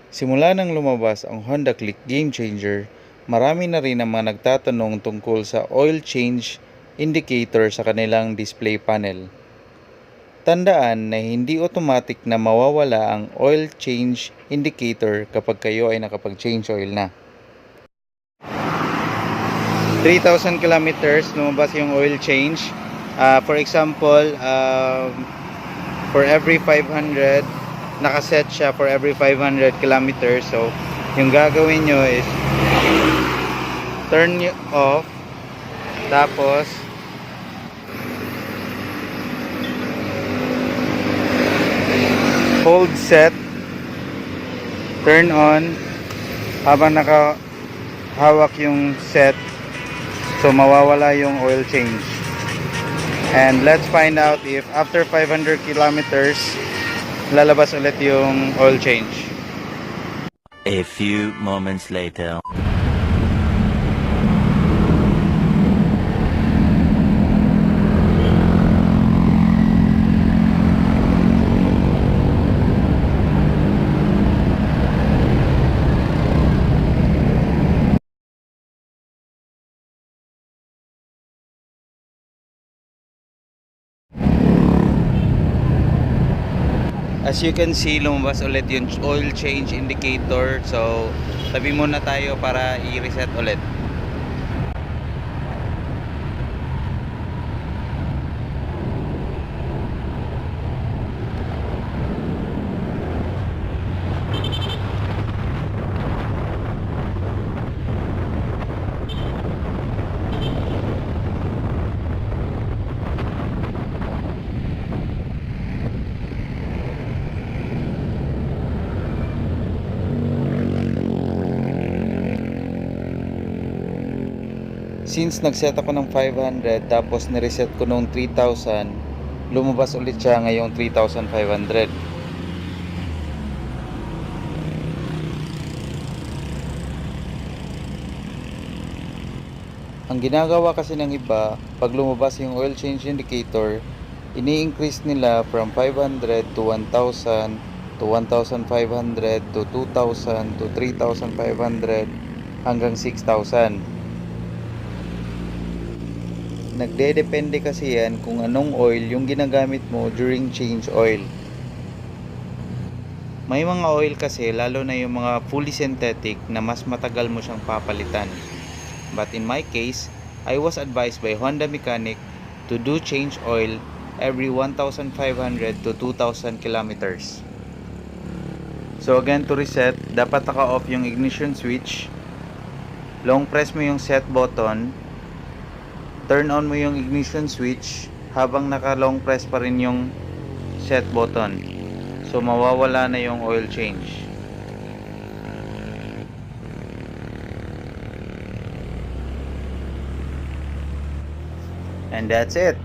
Simula nang lumabas ang Honda Click GameChanger, marami na rin ang mga nagtatanong tungkol sa oil change indicator sa kanilang display panel. Tandaan na hindi automatic na mawawala ang oil change indicator kapag kayo ay nakapag-change oil na. 3,000 kilometers lumabas yung oil change. For example, for every 500, nakaset siya for every 500 kilometers. So, yung gagawin nyo is turn off, tapos hold set, turn on habang nakahawak yung set. So mawawala yung oil change. And let's find out if after 500 kilometers lalabas ulit yung oil change. A few moments later. As you can see, lumabas ulit yung oil change indicator. So tabi muna tayo para i-reset ulit. Since nag-set ako ng 500 tapos nireset ko nung 3,000, lumabas ulit siya ngayong 3,500. Ang ginagawa kasi ng iba, pag lumabas yung oil change indicator, ini-increase nila from 500 to 1,000 to 1,500 to 2,000 to 3,500 hanggang 6,000. Nagdedepende kasi yan kung anong oil yung ginagamit mo during change oil. May mga oil kasi, lalo na yung mga fully synthetic, na mas matagal mo siyang papalitan. But in my case, I was advised by Honda mechanic to do change oil every 1,500 to 2,000 kilometers. So again, to reset, dapat naka-off yung ignition switch. Long press mo yung set button. Turn on mo yung ignition switch habang naka-long press pa rin yung set button. So mawawala na yung oil change. And that's it.